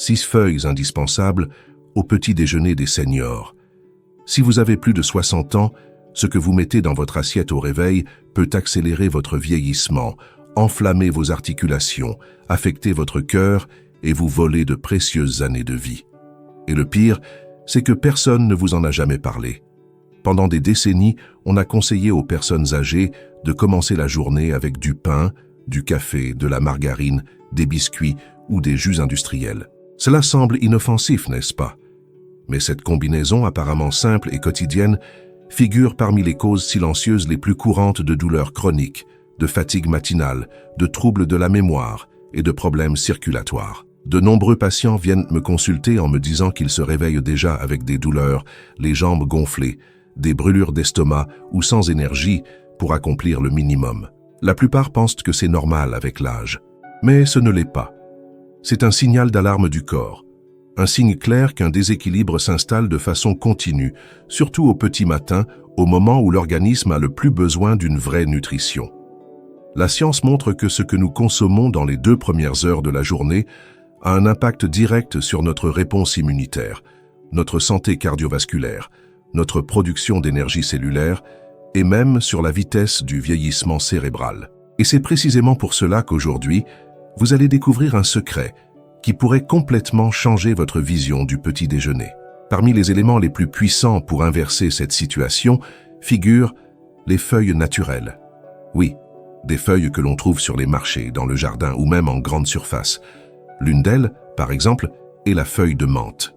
6 feuilles indispensables au petit déjeuner des seniors. Si vous avez plus de 60 ans, ce que vous mettez dans votre assiette au réveil peut accélérer votre vieillissement, enflammer vos articulations, affecter votre cœur et vous voler de précieuses années de vie. Et le pire, c'est que personne ne vous en a jamais parlé. Pendant des décennies, on a conseillé aux personnes âgées de commencer la journée avec du pain, du café, de la margarine, des biscuits ou des jus industriels. Cela semble inoffensif, n'est-ce pas? Mais cette combinaison apparemment simple et quotidienne figure parmi les causes silencieuses les plus courantes de douleurs chroniques, de fatigue matinale, de troubles de la mémoire et de problèmes circulatoires. De nombreux patients viennent me consulter en me disant qu'ils se réveillent déjà avec des douleurs, les jambes gonflées, des brûlures d'estomac ou sans énergie pour accomplir le minimum. La plupart pensent que c'est normal avec l'âge, mais ce ne l'est pas. C'est un signal d'alarme du corps, un signe clair qu'un déséquilibre s'installe de façon continue, surtout au petit matin, au moment où l'organisme a le plus besoin d'une vraie nutrition. La science montre que ce que nous consommons dans les 2 premières heures de la journée a un impact direct sur notre réponse immunitaire, notre santé cardiovasculaire, notre production d'énergie cellulaire et même sur la vitesse du vieillissement cérébral. Et c'est précisément pour cela qu'aujourd'hui, vous allez découvrir un secret qui pourrait complètement changer votre vision du petit déjeuner. Parmi les éléments les plus puissants pour inverser cette situation figurent les feuilles naturelles. Oui, des feuilles que l'on trouve sur les marchés, dans le jardin ou même en grande surface. L'une d'elles, par exemple, est la feuille de menthe.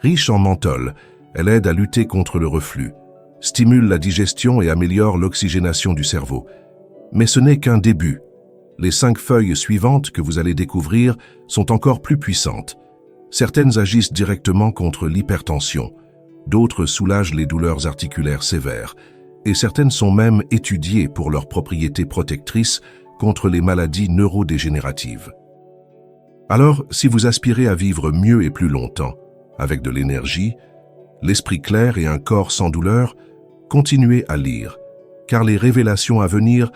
Riche en menthol, elle aide à lutter contre le reflux, stimule la digestion et améliore l'oxygénation du cerveau. Mais ce n'est qu'un début. Les 5 feuilles suivantes que vous allez découvrir sont encore plus puissantes. Certaines agissent directement contre l'hypertension, d'autres soulagent les douleurs articulaires sévères, et certaines sont même étudiées pour leurs propriétés protectrices contre les maladies neurodégénératives. Alors, si vous aspirez à vivre mieux et plus longtemps, avec de l'énergie, l'esprit clair et un corps sans douleur, continuez à lire, car les révélations à venir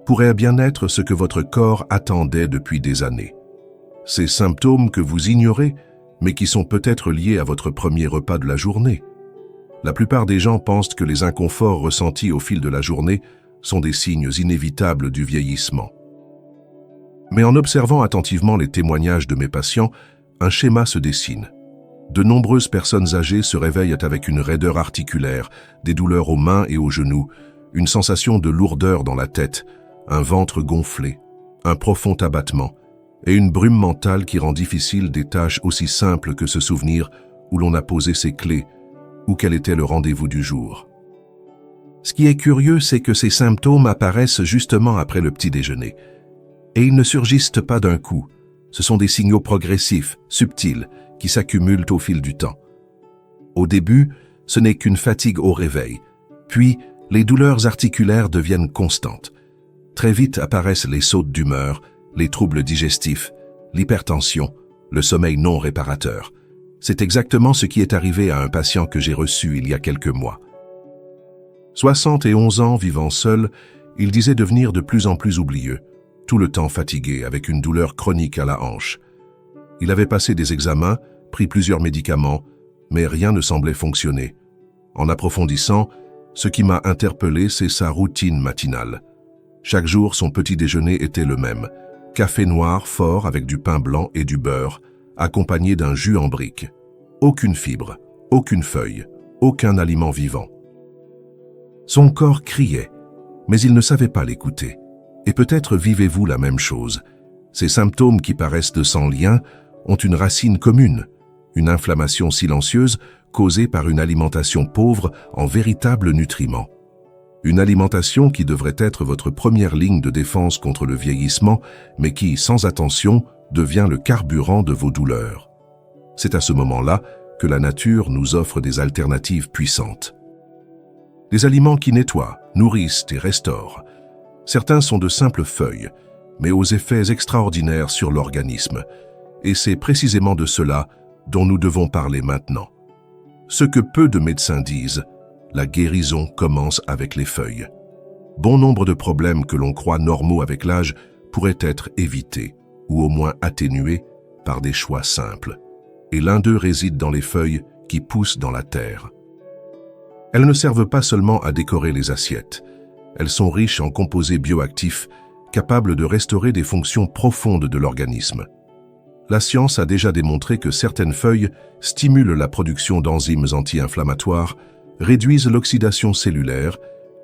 pourrait bien être ce que votre corps attendait depuis des années. Ces symptômes que vous ignorez, mais qui sont peut-être liés à votre premier repas de la journée. La plupart des gens pensent que les inconforts ressentis au fil de la journée sont des signes inévitables du vieillissement. Mais en observant attentivement les témoignages de mes patients, un schéma se dessine. De nombreuses personnes âgées se réveillent avec une raideur articulaire, des douleurs aux mains et aux genoux, une sensation de lourdeur dans la tête, un ventre gonflé, un profond abattement et une brume mentale qui rend difficile des tâches aussi simples que se souvenir où l'on a posé ses clés ou quel était le rendez-vous du jour. Ce qui est curieux, c'est que ces symptômes apparaissent justement après le petit déjeuner. Et ils ne surgissent pas d'un coup. Ce sont des signaux progressifs, subtils, qui s'accumulent au fil du temps. Au début, ce n'est qu'une fatigue au réveil. Puis, les douleurs articulaires deviennent constantes. Très vite apparaissent les sautes d'humeur, les troubles digestifs, l'hypertension, le sommeil non réparateur. C'est exactement ce qui est arrivé à un patient que j'ai reçu il y a quelques mois. 71 ans vivant seul, il disait devenir de plus en plus oublieux, tout le temps fatigué avec une douleur chronique à la hanche. Il avait passé des examens, pris plusieurs médicaments, mais rien ne semblait fonctionner. En approfondissant, ce qui m'a interpellé, c'est sa routine matinale. Chaque jour, son petit déjeuner était le même. Café noir fort avec du pain blanc et du beurre, accompagné d'un jus en brique. Aucune fibre, aucune feuille, aucun aliment vivant. Son corps criait, mais il ne savait pas l'écouter. Et peut-être vivez-vous la même chose. Ces symptômes qui paraissent de sans lien ont une racine commune, une inflammation silencieuse causée par une alimentation pauvre en véritables nutriments. Une alimentation qui devrait être votre première ligne de défense contre le vieillissement, mais qui, sans attention, devient le carburant de vos douleurs. C'est à ce moment-là que la nature nous offre des alternatives puissantes. Des aliments qui nettoient, nourrissent et restaurent. Certains sont de simples feuilles, mais aux effets extraordinaires sur l'organisme. Et c'est précisément de cela dont nous devons parler maintenant. Ce que peu de médecins disent, la guérison commence avec les feuilles. Bon nombre de problèmes que l'on croit normaux avec l'âge pourraient être évités, ou au moins atténués, par des choix simples. Et l'un d'eux réside dans les feuilles qui poussent dans la terre. Elles ne servent pas seulement à décorer les assiettes. Elles sont riches en composés bioactifs, capables de restaurer des fonctions profondes de l'organisme. La science a déjà démontré que certaines feuilles stimulent la production d'enzymes anti-inflammatoires, réduisent l'oxydation cellulaire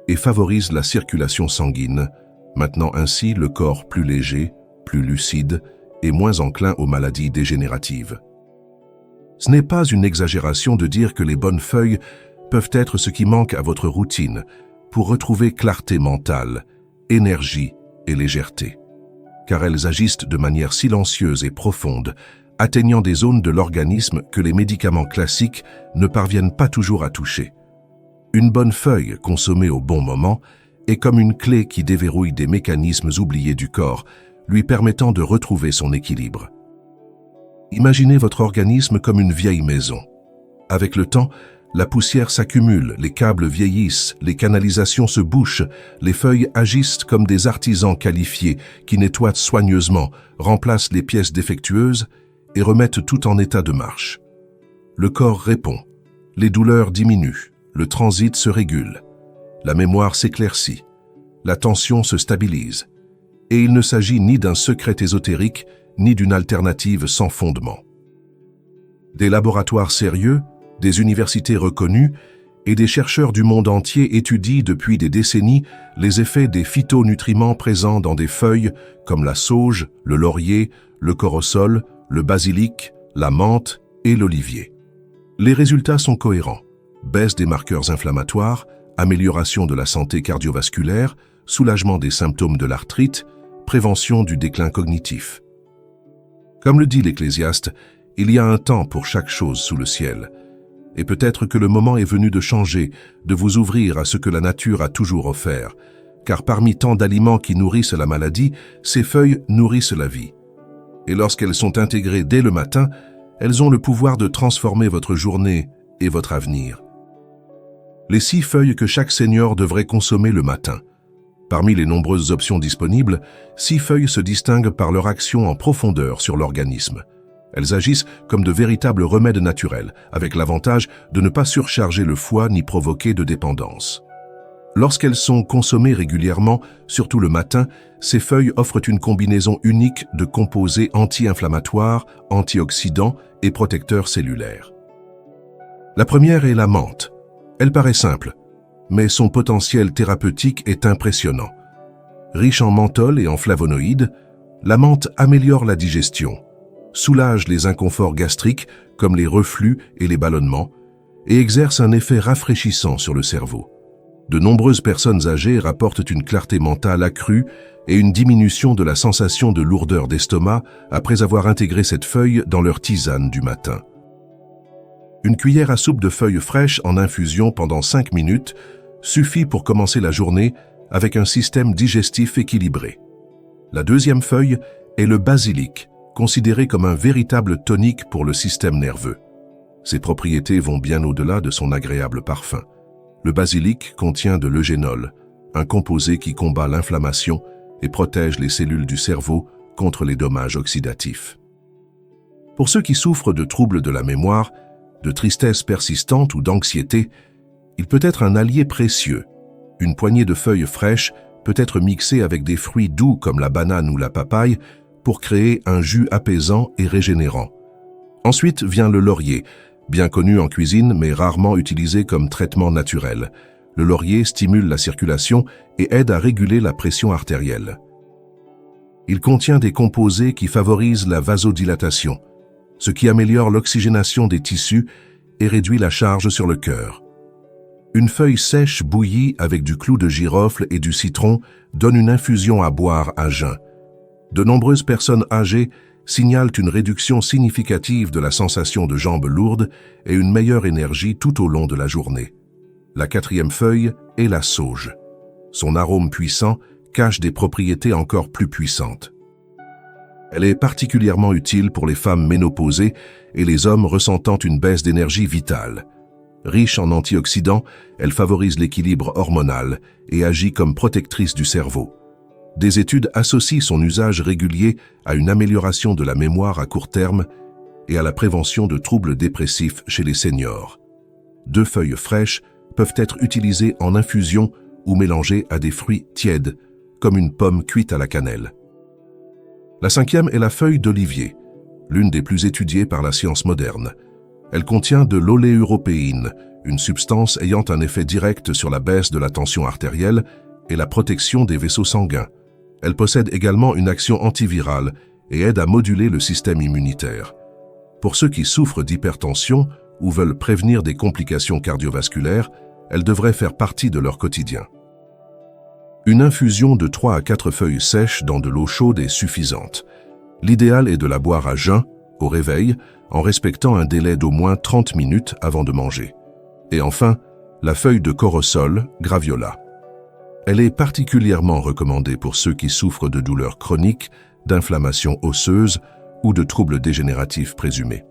et favorisent la circulation sanguine, maintenant ainsi le corps plus léger, plus lucide et moins enclin aux maladies dégénératives. Ce n'est pas une exagération de dire que les bonnes feuilles peuvent être ce qui manque à votre routine pour retrouver clarté mentale, énergie et légèreté. Car elles agissent de manière silencieuse et profonde, atteignant des zones de l'organisme que les médicaments classiques ne parviennent pas toujours à toucher. Une bonne feuille consommée au bon moment est comme une clé qui déverrouille des mécanismes oubliés du corps, lui permettant de retrouver son équilibre. Imaginez votre organisme comme une vieille maison. Avec le temps, la poussière s'accumule, les câbles vieillissent, les canalisations se bouchent, les feuilles agissent comme des artisans qualifiés qui nettoient soigneusement, remplacent les pièces défectueuses et remettent tout en état de marche. Le corps répond, les douleurs diminuent, le transit se régule, la mémoire s'éclaircit, la tension se stabilise. Et il ne s'agit ni d'un secret ésotérique, ni d'une alternative sans fondement. Des laboratoires sérieux, des universités reconnues et des chercheurs du monde entier étudient depuis des décennies les effets des phytonutriments présents dans des feuilles comme la sauge, le laurier, le corosol, le basilic, la menthe et l'olivier. Les résultats sont cohérents. Baisse des marqueurs inflammatoires, amélioration de la santé cardiovasculaire, soulagement des symptômes de l'arthrite, prévention du déclin cognitif. Comme le dit l'Ecclésiaste, il y a un temps pour chaque chose sous le ciel. Et peut-être que le moment est venu de changer, de vous ouvrir à ce que la nature a toujours offert. Car parmi tant d'aliments qui nourrissent la maladie, ces feuilles nourrissent la vie. Et lorsqu'elles sont intégrées dès le matin, elles ont le pouvoir de transformer votre journée et votre avenir. Les 6 feuilles que chaque senior devrait consommer le matin. Parmi les nombreuses options disponibles, 6 feuilles se distinguent par leur action en profondeur sur l'organisme. Elles agissent comme de véritables remèdes naturels, avec l'avantage de ne pas surcharger le foie ni provoquer de dépendance. Lorsqu'elles sont consommées régulièrement, surtout le matin, ces feuilles offrent une combinaison unique de composés anti-inflammatoires, antioxydants et protecteurs cellulaires. La première est la menthe. Elle paraît simple, mais son potentiel thérapeutique est impressionnant. Riche en menthol et en flavonoïdes, la menthe améliore la digestion, soulage les inconforts gastriques comme les reflux et les ballonnements et exerce un effet rafraîchissant sur le cerveau. De nombreuses personnes âgées rapportent une clarté mentale accrue et une diminution de la sensation de lourdeur d'estomac après avoir intégré cette feuille dans leur tisane du matin. Une cuillère à soupe de feuilles fraîches en infusion pendant 5 minutes suffit pour commencer la journée avec un système digestif équilibré. La deuxième feuille est le basilic, considéré comme un véritable tonique pour le système nerveux. Ses propriétés vont bien au-delà de son agréable parfum. Le basilic contient de l'eugénol, un composé qui combat l'inflammation et protège les cellules du cerveau contre les dommages oxydatifs. Pour ceux qui souffrent de troubles de la mémoire, de tristesse persistante ou d'anxiété, il peut être un allié précieux. Une poignée de feuilles fraîches peut être mixée avec des fruits doux comme la banane ou la papaye pour créer un jus apaisant et régénérant. Ensuite vient le laurier, bien connu en cuisine mais rarement utilisé comme traitement naturel. Le laurier stimule la circulation et aide à réguler la pression artérielle. Il contient des composés qui favorisent la vasodilatation, ce qui améliore l'oxygénation des tissus et réduit la charge sur le cœur. Une feuille sèche bouillie avec du clou de girofle et du citron donne une infusion à boire à jeun. De nombreuses personnes âgées signalent une réduction significative de la sensation de jambes lourdes et une meilleure énergie tout au long de la journée. La 4e feuille est la sauge. Son arôme puissant cache des propriétés encore plus puissantes. Elle est particulièrement utile pour les femmes ménopausées et les hommes ressentant une baisse d'énergie vitale. Riche en antioxydants, elle favorise l'équilibre hormonal et agit comme protectrice du cerveau. Des études associent son usage régulier à une amélioration de la mémoire à court terme et à la prévention de troubles dépressifs chez les seniors. 2 feuilles fraîches peuvent être utilisées en infusion ou mélangées à des fruits tièdes, comme une pomme cuite à la cannelle. La 5e est la feuille d'olivier, l'une des plus étudiées par la science moderne. Elle contient de l'oléuropéine, une substance ayant un effet direct sur la baisse de la tension artérielle et la protection des vaisseaux sanguins. Elle possède également une action antivirale et aide à moduler le système immunitaire. Pour ceux qui souffrent d'hypertension ou veulent prévenir des complications cardiovasculaires, elle devrait faire partie de leur quotidien. Une infusion de 3 à 4 feuilles sèches dans de l'eau chaude est suffisante. L'idéal est de la boire à jeun, au réveil, en respectant un délai d'au moins 30 minutes avant de manger. Et enfin, la feuille de corosol, Graviola. Elle est particulièrement recommandée pour ceux qui souffrent de douleurs chroniques, d'inflammations osseuses ou de troubles dégénératifs présumés.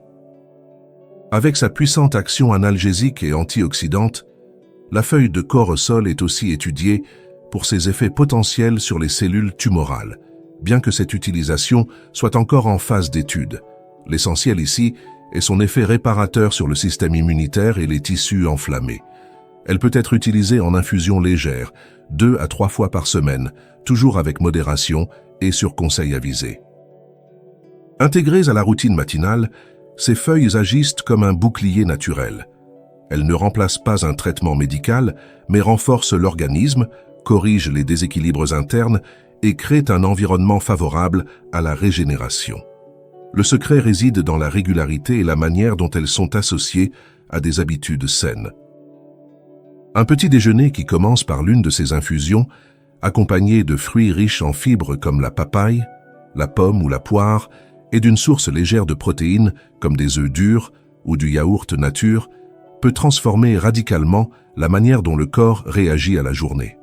Avec sa puissante action analgésique et antioxydante, la feuille de corosol est aussi étudiée pour ses effets potentiels sur les cellules tumorales, bien que cette utilisation soit encore en phase d'étude. L'essentiel ici est son effet réparateur sur le système immunitaire et les tissus enflammés. Elle peut être utilisée en infusion légère, 2 à 3 fois par semaine, toujours avec modération et sur conseil avisé. Intégrées à la routine matinale, ces feuilles agissent comme un bouclier naturel. Elles ne remplacent pas un traitement médical, mais renforcent l'organisme, corrigent les déséquilibres internes et créent un environnement favorable à la régénération. Le secret réside dans la régularité et la manière dont elles sont associées à des habitudes saines. Un petit déjeuner qui commence par l'une de ces infusions, accompagné de fruits riches en fibres comme la papaye, la pomme ou la poire, et d'une source légère de protéines comme des œufs durs ou du yaourt nature, peut transformer radicalement la manière dont le corps réagit à la journée.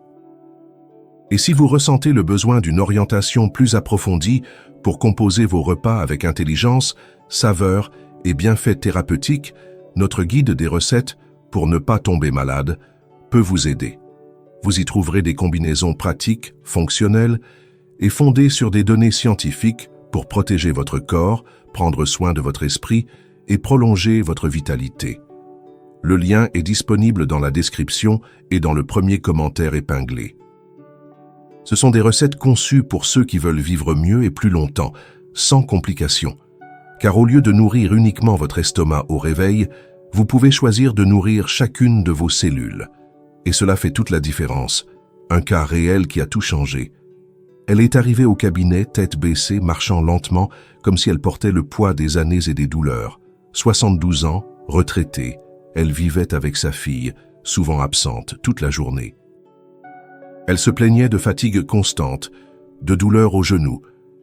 Et si vous ressentez le besoin d'une orientation plus approfondie pour composer vos repas avec intelligence, saveur et bienfaits thérapeutiques, notre guide des recettes pour ne pas tomber malade peut vous aider. Vous y trouverez des combinaisons pratiques, fonctionnelles et fondées sur des données scientifiques pour protéger votre corps, prendre soin de votre esprit et prolonger votre vitalité. Le lien est disponible dans la description et dans le premier commentaire épinglé. Ce sont des recettes conçues pour ceux qui veulent vivre mieux et plus longtemps, sans complications. Car au lieu de nourrir uniquement votre estomac au réveil, vous pouvez choisir de nourrir chacune de vos cellules. Et cela fait toute la différence. Un cas réel qui a tout changé. Elle est arrivée au cabinet, tête baissée, marchant lentement, comme si elle portait le poids des années et des douleurs. 72 ans, retraitée, elle vivait avec sa fille, souvent absente toute la journée. Elle se plaignait de fatigue constante, de douleurs aux genoux,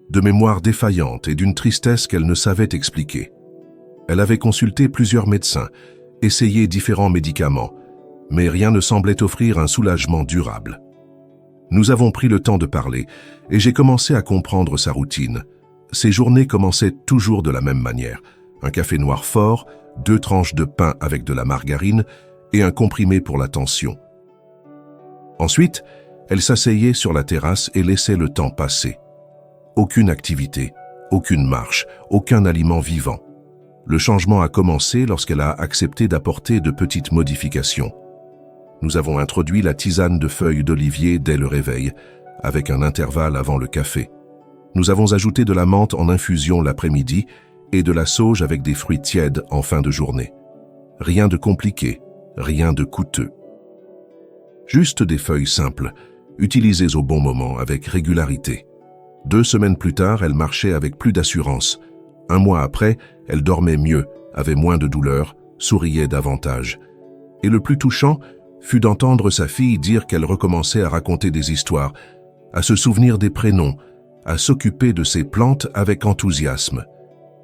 de mémoire défaillante et d'une tristesse qu'elle ne savait expliquer. Elle avait consulté plusieurs médecins, essayé différents médicaments, mais rien ne semblait offrir un soulagement durable. Nous avons pris le temps de parler et j'ai commencé à comprendre sa routine. Ses journées commençaient toujours de la même manière. Un café noir fort, 2 tranches de pain avec de la margarine et un comprimé pour la tension. Ensuite, elle s'asseyait sur la terrasse et laissait le temps passer. Aucune activité, aucune marche, aucun aliment vivant. Le changement a commencé lorsqu'elle a accepté d'apporter de petites modifications. Nous avons introduit la tisane de feuilles d'olivier dès le réveil, avec un intervalle avant le café. Nous avons ajouté de la menthe en infusion l'après-midi et de la sauge avec des fruits tièdes en fin de journée. Rien de compliqué, rien de coûteux. Juste des feuilles simples, utilisées au bon moment avec régularité. 2 semaines plus tard, elle marchait avec plus d'assurance. 1 mois après, elle dormait mieux, avait moins de douleurs, souriait davantage. Et le plus touchant fut d'entendre sa fille dire qu'elle recommençait à raconter des histoires, à se souvenir des prénoms, à s'occuper de ses plantes avec enthousiasme.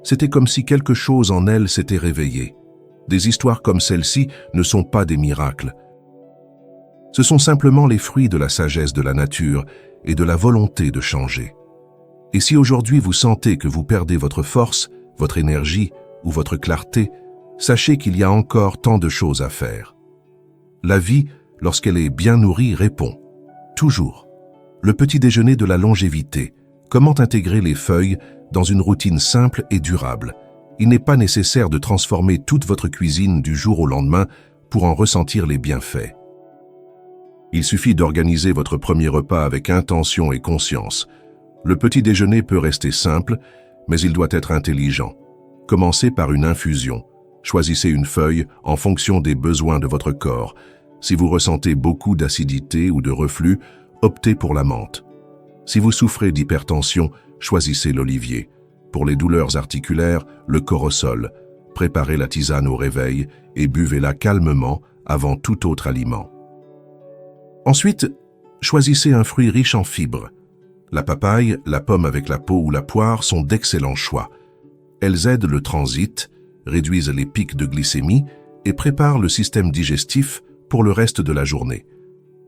C'était comme si quelque chose en elle s'était réveillé. Des histoires comme celle-ci ne sont pas des miracles. Ce sont simplement les fruits de la sagesse de la nature et de la volonté de changer. Et si aujourd'hui vous sentez que vous perdez votre force, votre énergie ou votre clarté, sachez qu'il y a encore tant de choses à faire. La vie, lorsqu'elle est bien nourrie, répond. Toujours. Le petit déjeuner de la longévité. Comment intégrer les feuilles dans une routine simple et durable? Il n'est pas nécessaire de transformer toute votre cuisine du jour au lendemain pour en ressentir les bienfaits. Il suffit d'organiser votre premier repas avec intention et conscience. Le petit déjeuner peut rester simple, mais il doit être intelligent. Commencez par une infusion. Choisissez une feuille en fonction des besoins de votre corps. Si vous ressentez beaucoup d'acidité ou de reflux, optez pour la menthe. Si vous souffrez d'hypertension, choisissez l'olivier. Pour les douleurs articulaires, le cortisol. Préparez la tisane au réveil et buvez-la calmement avant tout autre aliment. Ensuite, choisissez un fruit riche en fibres. La papaye, la pomme avec la peau ou la poire sont d'excellents choix. Elles aident le transit, réduisent les pics de glycémie et préparent le système digestif pour le reste de la journée.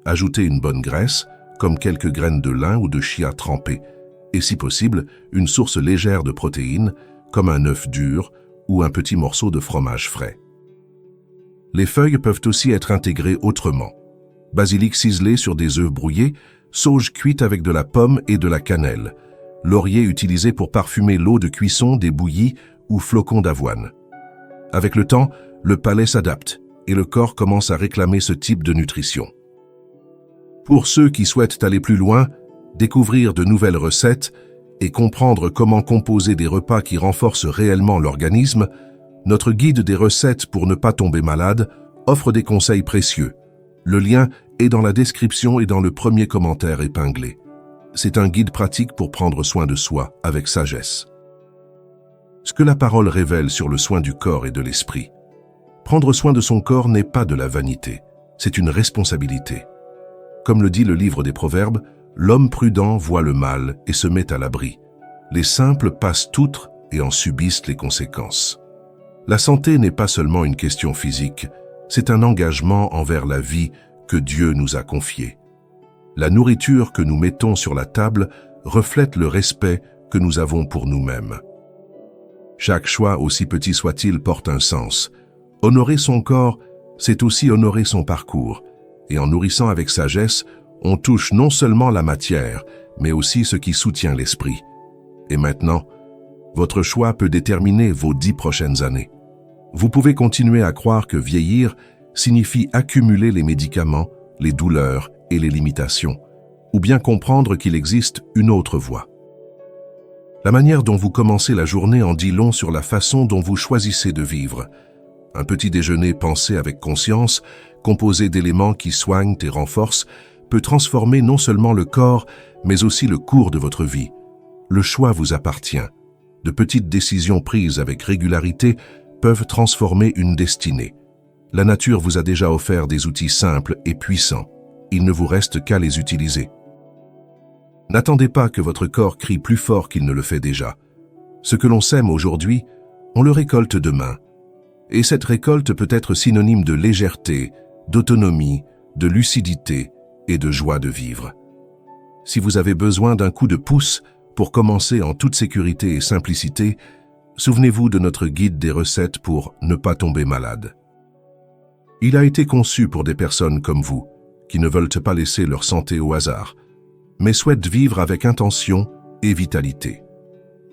Ajoutez une bonne graisse, comme quelques graines de lin ou de chia trempées, et si possible, une source légère de protéines, comme un œuf dur ou un petit morceau de fromage frais. Les feuilles peuvent aussi être intégrées autrement. Basilic ciselé sur des œufs brouillés, sauge cuite avec de la pomme et de la cannelle, laurier utilisé pour parfumer l'eau de cuisson des bouillies ou flocons d'avoine. Avec le temps, le palais s'adapte et le corps commence à réclamer ce type de nutrition. Pour ceux qui souhaitent aller plus loin, découvrir de nouvelles recettes et comprendre comment composer des repas qui renforcent réellement l'organisme, notre guide des recettes pour ne pas tomber malade offre des conseils précieux. Le lien est dans la description et dans le premier commentaire épinglé. C'est un guide pratique pour prendre soin de soi avec sagesse. Ce que la parole révèle sur le soin du corps et de l'esprit. Prendre soin de son corps n'est pas de la vanité, c'est une responsabilité. Comme le dit le livre des Proverbes, l'homme prudent voit le mal et se met à l'abri. Les simples passent outre et en subissent les conséquences. La santé n'est pas seulement une question physique, c'est un engagement envers la vie que Dieu nous a confiée. La nourriture que nous mettons sur la table reflète le respect que nous avons pour nous-mêmes. Chaque choix, aussi petit soit-il, porte un sens. Honorer son corps, c'est aussi honorer son parcours. Et en nourrissant avec sagesse, on touche non seulement la matière, mais aussi ce qui soutient l'esprit. Et maintenant, votre choix peut déterminer vos 10 prochaines années. Vous pouvez continuer à croire que vieillir signifie accumuler les médicaments, les douleurs et les limitations, ou bien comprendre qu'il existe une autre voie. La manière dont vous commencez la journée en dit long sur la façon dont vous choisissez de vivre. Un petit déjeuner pensé avec conscience, composé d'éléments qui soignent et renforcent, peut transformer non seulement le corps, mais aussi le cours de votre vie. Le choix vous appartient. De petites décisions prises avec régularité peuvent transformer une destinée. La nature vous a déjà offert des outils simples et puissants. Il ne vous reste qu'à les utiliser. N'attendez pas que votre corps crie plus fort qu'il ne le fait déjà. Ce que l'on sème aujourd'hui, on le récolte demain. Et cette récolte peut être synonyme de légèreté, d'autonomie, de lucidité et de joie de vivre. Si vous avez besoin d'un coup de pouce pour commencer en toute sécurité et simplicité, souvenez-vous de notre guide des recettes pour ne pas tomber malade. Il a été conçu pour des personnes comme vous, qui ne veulent pas laisser leur santé au hasard, mais souhaitent vivre avec intention et vitalité.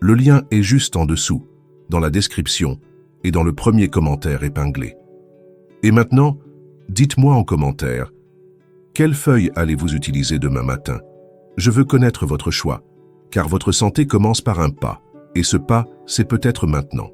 Le lien est juste en dessous, dans la description et dans le premier commentaire épinglé. Et maintenant, dites-moi en commentaire, quelle feuille allez-vous utiliser demain matin? Je veux connaître votre choix, car votre santé commence par un pas, et ce pas, c'est peut-être maintenant.